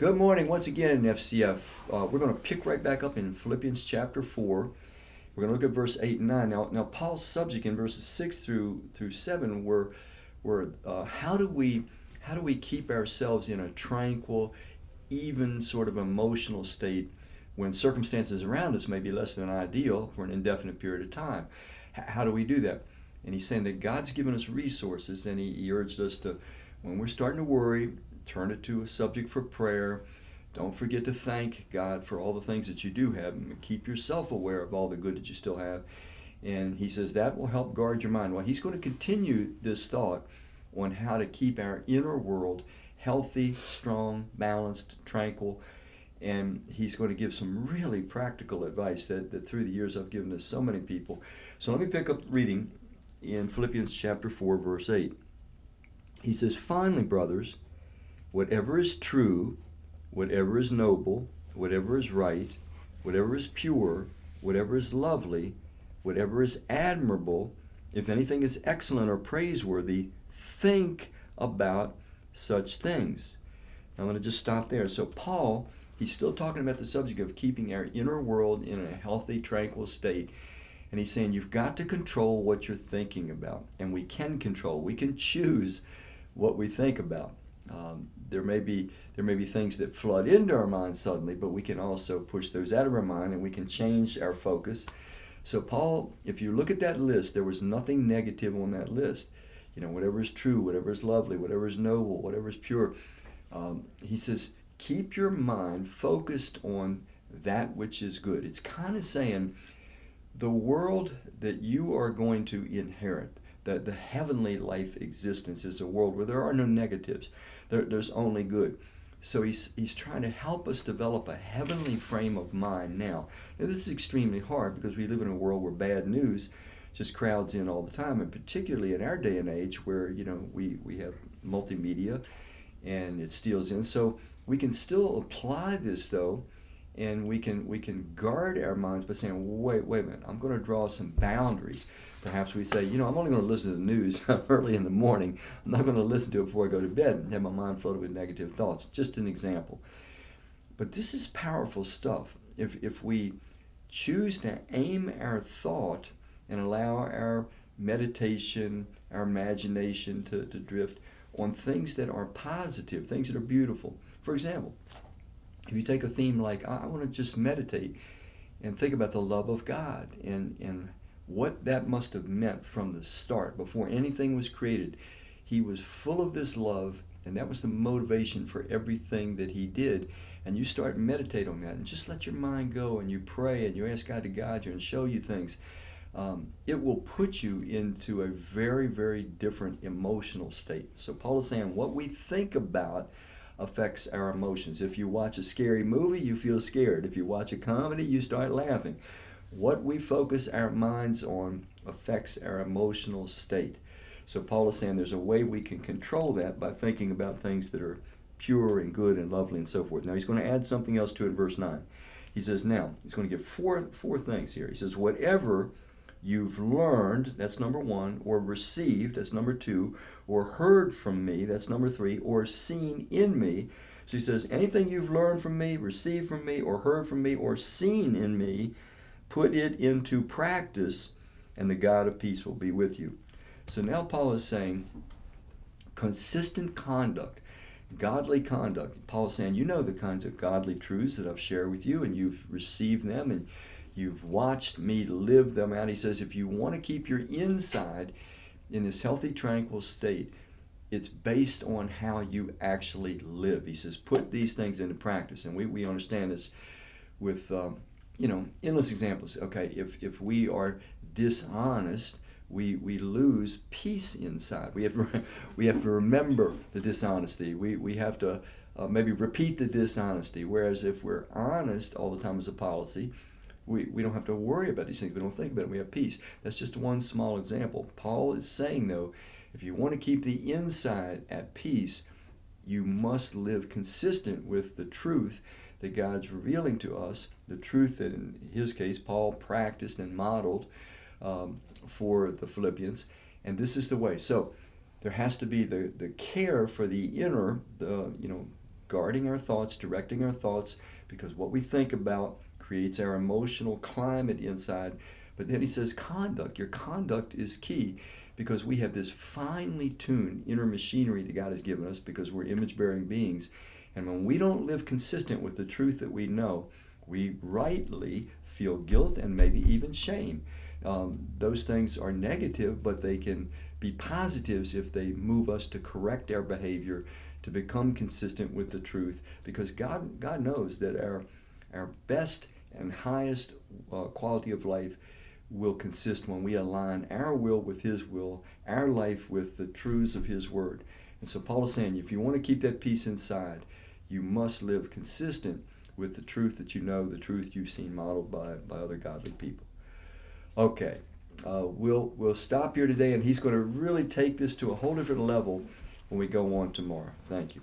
Good morning once again, FCF. We're going to pick right back up in Philippians chapter 4. We're going to look at verse 8 and 9. Now Paul's subject in verses 6 through 7 were how do we keep ourselves in a tranquil, even sort of emotional state when circumstances around us may be less than ideal for an indefinite period of time? How do we do that? And he's saying that God's given us resources, and he urged us to, when we're starting to worry, turn it to a subject for prayer. Don't forget to thank God for all the things that you do have, and keep yourself aware of all the good that you still have. And he says that will help guard your mind. Well, he's going to continue this thought on how to keep our inner world healthy, strong, balanced, tranquil. And he's going to give some really practical advice that through the years I've given to so many people. So let me pick up reading in Philippians chapter 4, verse 8. He says, "Finally, brothers, whatever is true, whatever is noble, whatever is right, whatever is pure, whatever is lovely, whatever is admirable, if anything is excellent or praiseworthy, think about such things." I'm going to just stop there. So Paul, he's still talking about the subject of keeping our inner world in a healthy, tranquil state. And he's saying you've got to control what you're thinking about. And we can control. We can choose what we think about. There may be things that flood into our mind suddenly, but we can also push those out of our mind and we can change our focus. So Paul, if you look at that list, there was nothing negative on that list. Whatever is true, whatever is lovely, whatever is noble, whatever is pure. He says, keep your mind focused on that which is good. It's kind of saying the world that you are going to inherit, the heavenly life existence, is a world where there are no negatives. There's only good. So he's trying to help us develop a heavenly frame of mind now. Now, this is extremely hard because we live in a world where bad news just crowds in all the time, and particularly in our day and age where we have multimedia and it steals in. So we can still apply this though, and we can guard our minds by saying, wait a minute, I'm going to draw some boundaries. Perhaps we say, I'm only going to listen to the news early in the morning. I'm not going to listen to it before I go to bed and have my mind flooded with negative thoughts. Just an example. But this is powerful stuff. If we choose to aim our thought and allow our meditation, our imagination to drift on things that are positive, things that are beautiful. For example, if you take a theme like, I want to just meditate and think about the love of God and what that must have meant from the start, before anything was created. He was full of this love, and that was the motivation for everything that he did. And you start meditate on that and just let your mind go, and you pray and you ask God to guide you and show you things. It will put you into a very, very different emotional state. So Paul is saying what we think about affects our emotions. If you watch a scary movie, you feel scared. If you watch a comedy, you start laughing. What we focus our minds on affects our emotional state. So Paul is saying there's a way we can control that by thinking about things that are pure and good and lovely and so forth. Now he's going to add something else to it in verse 9. He says now, he's going to give four things here. He says, whatever you've learned, that's number one, or received, that's number two, or heard from me, that's number three, or seen in me. So he says, anything you've learned from me, received from me, or heard from me, or seen in me, put it into practice, and the God of peace will be with you. So now Paul is saying consistent conduct, godly conduct. Paul is saying, the kinds of godly truths that I've shared with you, and you've received them, and you've watched me live them out. He says, if you want to keep your inside in this healthy, tranquil state, it's based on how you actually live. He says, put these things into practice. And we understand this with, endless examples. Okay, if we are dishonest, we lose peace inside. We have to remember the dishonesty. We have to maybe repeat the dishonesty. Whereas if we're honest all the time as a policy, we don't have to worry about these things. We don't think about it. We have peace. That's just one small example. Paul is saying, though, if you want to keep the inside at peace, you must live consistent with the truth that God's revealing to us, the truth that in his case Paul practiced and modeled for the Philippians. And this is the way. So there has to be the care for the inner, guarding our thoughts, directing our thoughts, because what we think about creates our emotional climate inside. But then he says conduct. Your conduct is key, because we have this finely tuned inner machinery that God has given us, because we're image-bearing beings. And when we don't live consistent with the truth that we know, we rightly feel guilt and maybe even shame. Those things are negative, but they can be positives if they move us to correct our behavior, to become consistent with the truth, because God knows that our best and highest quality of life will consist when we align our will with His will, our life with the truths of His Word. And so Paul is saying, if you want to keep that peace inside, you must live consistent with the truth that you know, the truth you've seen modeled by other godly people. Okay, we'll stop here today, and he's going to really take this to a whole different level when we go on tomorrow. Thank you.